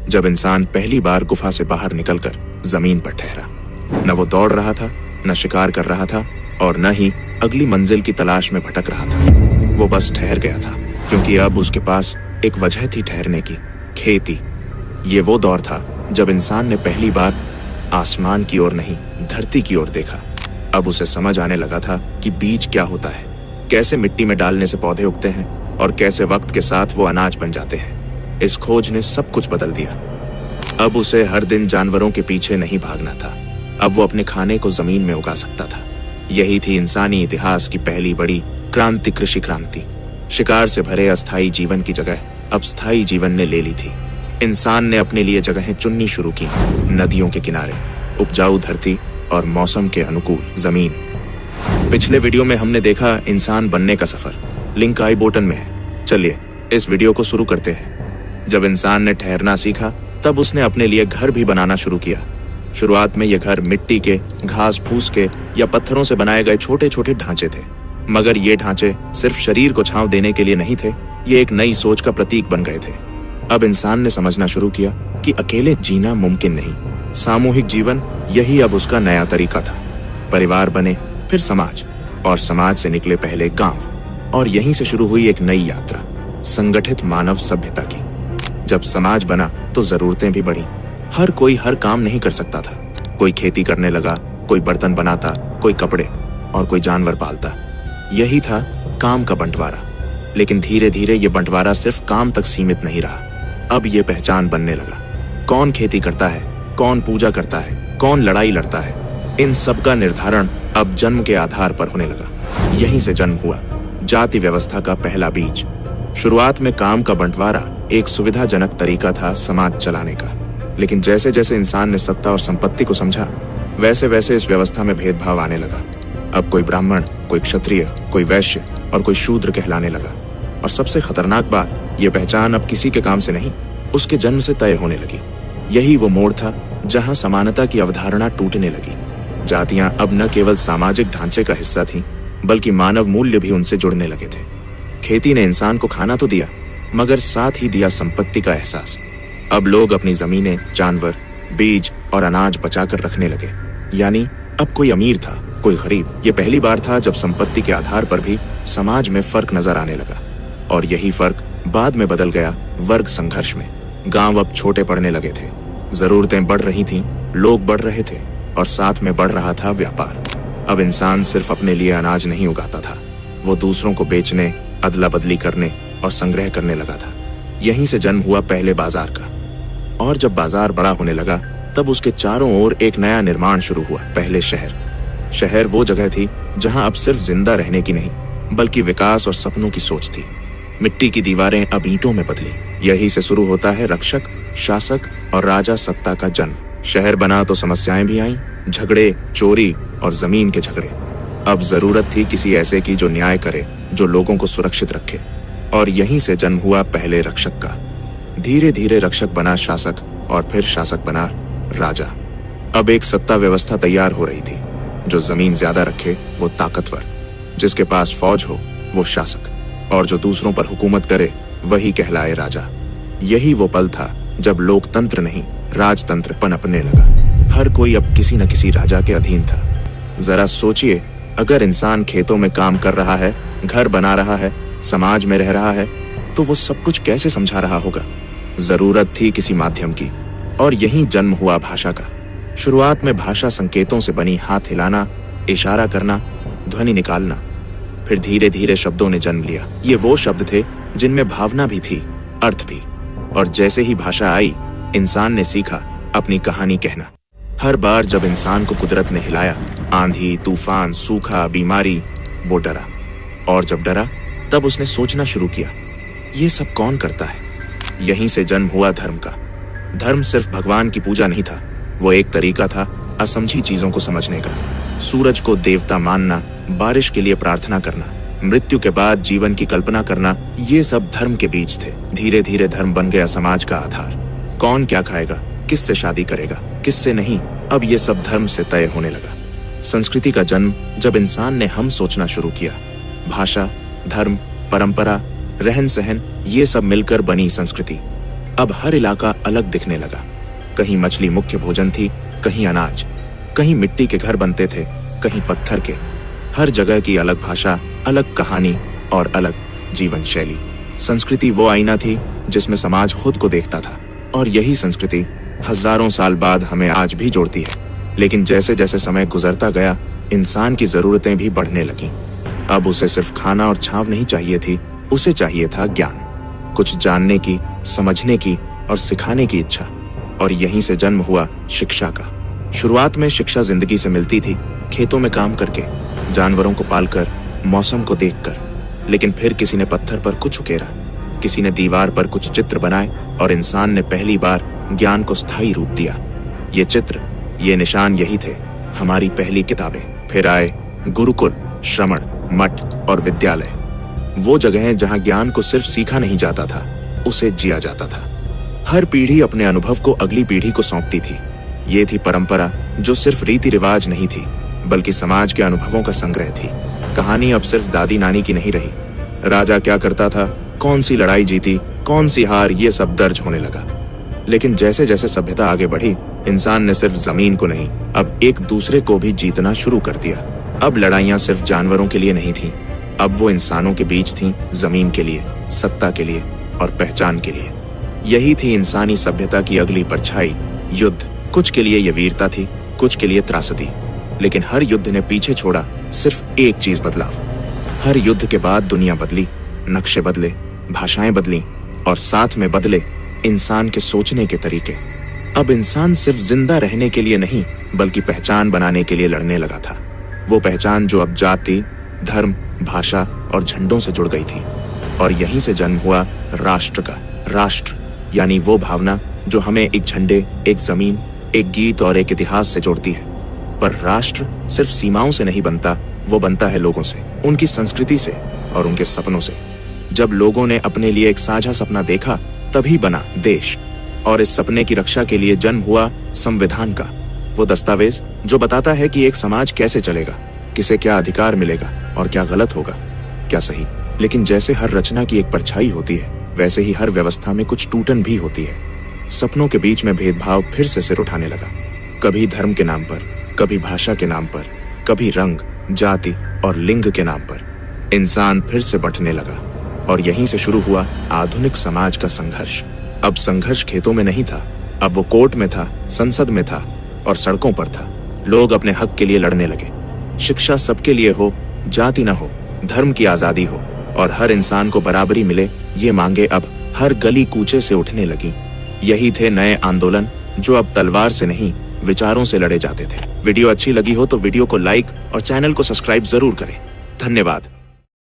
जब इंसान पहली बार गुफा से बाहर निकलकर जमीन पर ठहरा। न वो दौड़ रहा था, न शिकार कर रहा था और न ही अगली मंजिल की तलाश में भटक रहा था। वो बस ठहर गया था, क्योंकि अब उसके पास एक वजह थी ठहरने की, खेती। ये वो दौर था जब इंसान ने पहली बार आसमान की ओर नहीं, धरती की ओर देखा। अब उसे समझ आने लगा था कि बीज क्या होता है, कैसे मिट्टी में डालने से पौधे उगते हैं और कैसे वक्त के साथ वो अनाज बन जाते हैं। इस खोज ने सब कुछ बदल दिया। अब उसे हर दिन जानवरों के पीछे नहीं भागना था। अब वो अपने खाने को जमीन में उगा सकता था। यही थी इंसानी इतिहास की पहली बड़ी क्रांति, कृषि क्रांति। शिकार से भरे अस्थायी जीवन की जगह अब स्थायी जीवन ने ले ली थी। इंसान ने अपने लिए जगहें चुननी शुरू की, नदियों के किनारे, उपजाऊ धरती और मौसम के अनुकूल जमीन। पिछले वीडियो में हमने देखा इंसान बनने का सफर, लिंक आई बटन में है। चलिए इस वीडियो को शुरू करते हैं। जब इंसान ने ठहरना सीखा तब उसने अपने लिए घर भी बनाना शुरू किया। शुरुआत में ये घर मिट्टी के, घास फूस के या पत्थरों से बनाए गए छोटे छोटे ढांचे थे, मगर ये ढांचे सिर्फ शरीर को छांव देने के लिए नहीं थे, ये एक नई सोच का प्रतीक बन गए थे। अब इंसान ने समझना शुरू किया कि अकेले जीना मुमकिन नहीं, सामूहिक जीवन यही अब उसका नया तरीका था। परिवार बने, फिर समाज, और समाज से निकले पहले गांव, और यहीं से शुरू हुई एक नई यात्रा, संगठित मानव सभ्यता की। जब समाज बना तो जरूरतें भी बढ़ी। हर कोई हर काम नहीं कर सकता था। कोई खेती करने लगा, कोई बर्तन बनाता, कोई कपड़े और कोई जानवर पालता। यही था काम का बंटवारा। लेकिन धीरे धीरे ये बंटवारा सिर्फ काम तक सीमित नहीं रहा। अब ये पहचान बनने लगा। कौन खेती करता है, कौन पूजा करता है, कौन लड़ाई लड़ता है, इन सब का निर्धारण अब जन्म के आधार पर होने लगा। यहीं से जन्म हुआ जाति व्यवस्था का पहला बीज। शुरुआत में काम का बंटवारा एक सुविधाजनक तरीका था समाज चलाने का, लेकिन जैसे जैसे इंसान ने सत्ता और संपत्ति को समझा, वैसे वैसे इस व्यवस्था में भेदभाव आने लगा। अब कोई ब्राह्मण, कोई क्षत्रिय, कोई वैश्य और कोई शूद्र कहलाने लगा। और सबसे खतरनाक बात, ये पहचान अब किसी के काम से नहीं, उसके जन्म से तय होने लगी। यही वो मोड़ था जहां समानता की अवधारणा टूटने लगी। जातियां अब न केवल सामाजिक ढांचे का हिस्सा थीं, बल्कि मानव मूल्य भी उनसे जुड़ने लगे थे। खेती ने इंसान को खाना तो दिया, मगर साथ ही दिया संपत्ति का एहसास। अब लोग अपनी जमीनें, जानवर, बीज और अनाज बचाकर रखने लगे। यानी अब कोई अमीर था, कोई गरीब। ये पहली बार था जब संपत्ति के आधार पर भी समाज में फर्क नजर आने लगा। और यही फर्क बाद में बदल गया वर्ग संघर्ष में। गांव अब छोटे पड़ने लगे थे, जरूरतें बढ़ रही थीं, लोग बढ़ रहे थे और साथ में बढ़ रहा था व्यापार। अब इंसान सिर्फ अपने लिए अनाज नहीं उगाता था, वो दूसरों को बेचने, अदला बदली करने और संग्रह करने लगा था। यहीं से जन्म हुआ पहले बाजार का। और जब बाजार बड़ा होने लगा तब उसके चारों ओर एक नया निर्माण शुरू हुआ। पहले शहर। शहर वो जगह थी जहां अब सिर्फ जिंदा रहने की नहीं, बल्कि विकास और सपनों की सोच थी। मिट्टी की दीवारें अब ईंटों में बदली। यही से शुरू होता है रक्षक, शासक और राजा सत्ता का जन्म। शहर बना तो समस्याएं भी आईं, झगड़े, चोरी और जमीन के झगड़े। अब जरूरत थी किसी ऐसे की जो न्याय करे, जो लोगों को सुरक्षित रखे। और यहीं से जन्म हुआ पहले रक्षक का। धीरे धीरे रक्षक बना शासक और फिर शासक बना राजा। अब एक सत्ता व्यवस्था तैयार हो रही थी। जो जमीन ज्यादा रखे वो ताकतवर, जिसके पास फौज हो वो शासक, और जो दूसरों पर हुकूमत करे वही कहलाए राजा। यही वो पल था जब लोकतंत्र नहीं, राजतंत्र पनपने लगा। हर कोई अब किसी न किसी राजा के अधीन था। जरा सोचिए, अगर इंसान खेतों में काम कर रहा है, घर बना रहा है, समाज में रह रहा है, तो वो सब कुछ कैसे समझा रहा होगा। जरूरत थी किसी माध्यम की, और यहीं जन्म हुआ भाषा का। शुरुआत में भाषा संकेतों से बनी, हाथ हिलाना, इशारा करना, ध्वनि निकालना। फिर धीरे धीरे शब्दों ने जन्म लिया। ये वो शब्द थे जिनमें भावना भी थी, अर्थ भी। और जैसे ही भाषा आई, इंसान ने सीखा अपनी कहानी कहना। हर बार जब इंसान को कुदरत ने हिलाया, आंधी, तूफान, सूखा, बीमारी, वो डरा। और जब डरा तब उसने सोचना शुरू किया, ये सब कौन करता है। यहीं से जन्म हुआ धर्म का। धर्म सिर्फ भगवान की पूजा नहीं था, वो एक तरीका था असमझी चीजों को समझने का। सूरज को देवता मानना, बारिश के लिए प्रार्थना करना, मृत्यु के बाद जीवन की कल्पना करना, ये सब धर्म के बीज थे। धीरे धीरे धर्म बन गया समाज का आधार। कौन क्या खाएगा, किससे शादी करेगा, किससे नहीं, अब ये सब धर्म से तय होने लगा। संस्कृति का जन्म जब इंसान ने हम सोचना शुरू किया। भाषा, धर्म, परंपरा, रहन सहन, ये सब मिलकर बनी संस्कृति। अब हर इलाका अलग दिखने लगा। कहीं मछली मुख्य भोजन थी, कहीं अनाज, कहीं मिट्टी के घर बनते थे, कहीं पत्थर के। हर जगह की अलग भाषा, अलग कहानी और अलग जीवन शैली। संस्कृति वो आईना थी जिसमें समाज खुद को देखता था, और यही संस्कृति हजारों साल बाद हमें आज भी जोड़ती है। लेकिन जैसे जैसे समय गुजरता गया, इंसान की जरूरतें भी बढ़ने लगीं। अब उसे सिर्फ खाना और छांव नहीं चाहिए थी, उसे चाहिए था ज्ञान, कुछ जानने की, समझने की और सिखाने की इच्छा। और यहीं से जन्म हुआ शिक्षा का। शुरुआत में शिक्षा जिंदगी से मिलती थी, खेतों में काम करके, जानवरों को पालकर, मौसम को देखकर। लेकिन फिर किसी ने पत्थर पर कुछ उकेरा, किसी ने दीवार पर कुछ चित्र बनाए, और इंसान ने पहली बार ज्ञान को स्थायी रूप दिया। ये चित्र, ये निशान, यही थे हमारी पहली किताबें। फिर आए गुरुकुल, श्रमण, मठ और विद्यालय, वो जगहें जहां ज्ञान को सिर्फ सीखा नहीं जाता था, उसे जिया जाता था। हर पीढ़ी अपने अनुभव को अगली पीढ़ी को सौंपती थी। ये थी परंपरा, जो सिर्फ रीति रिवाज नहीं थी, बल्कि समाज के अनुभवों का संग्रह थी। कहानी अब सिर्फ दादी नानी की नहीं रही। राजा क्या करता था, कौन सी लड़ाई जीती, कौन सी हार, ये सब दर्ज होने लगा। लेकिन जैसे जैसे सभ्यता आगे बढ़ी, इंसान ने सिर्फ जमीन को नहीं, अब एक दूसरे को भी जीतना शुरू कर दिया। अब लड़ाइयां सिर्फ जानवरों के लिए नहीं थीं, अब वो इंसानों के बीच थीं, जमीन के लिए, सत्ता के लिए और पहचान के लिए। यही थी इंसानी सभ्यता की अगली परछाई, युद्ध। कुछ के लिए ये वीरता थी, कुछ के लिए त्रासदी। लेकिन हर युद्ध ने पीछे छोड़ा सिर्फ एक चीज, बदलाव। हर युद्ध के बाद दुनिया बदली, नक्शे बदले, भाषाएं बदली, और साथ में बदले इंसान के सोचने के तरीके। अब इंसान सिर्फ जिंदा रहने के लिए नहीं, बल्कि पहचान बनाने के लिए लड़ने लगा था। वो पहचान जो अब जाति, धर्म, भाषा और झंडों से जुड़ गई थी। और यहीं से जन्म हुआ राष्ट्र का। राष्ट्र यानी वो भावना जो हमें एक झंडे, एक जमीन, एक गीत और एक इतिहास से जोड़ती है। पर राष्ट्र सिर्फ सीमाओं से नहीं बनता, वो बनता है लोगों से, उनकी संस्कृति से और उनके सपनों से। जब लोगों ने अपने लिए एक साझा सपना देखा, तभी बना देश। और इस सपने की रक्षा के लिए जन्म हुआ संविधान का, वो दस्तावेज जो बताता है कि एक समाज कैसे चलेगा, किसे क्या अधिकार मिलेगा और क्या गलत होगा, क्या सही। लेकिन जैसे हर रचना की एक परछाई होती है, वैसे ही हर व्यवस्था में कुछ टूटन भी होती है। सपनों के बीच में भेदभाव फिर से सिर उठाने लगा, कभी धर्म के नाम पर, कभी भाषा के नाम पर, कभी रंग, जाति और लिंग के नाम पर। इंसान फिर से बंटने लगा, और यहीं से शुरू हुआ आधुनिक समाज का संघर्ष। अब संघर्ष खेतों में नहीं था, अब वो कोर्ट में था, संसद में था और सड़कों पर था। लोग अपने हक के लिए लड़ने लगे। शिक्षा सबके लिए हो, जाति न हो, धर्म की आजादी हो और हर इंसान को बराबरी मिले, ये मांगे अब हर गली कूचे से उठने लगी। यही थे नए आंदोलन, जो अब तलवार से नहीं, विचारों से लड़े जाते थे। वीडियो अच्छी लगी हो तो वीडियो को लाइक और चैनल को सब्सक्राइब जरूर करें। धन्यवाद।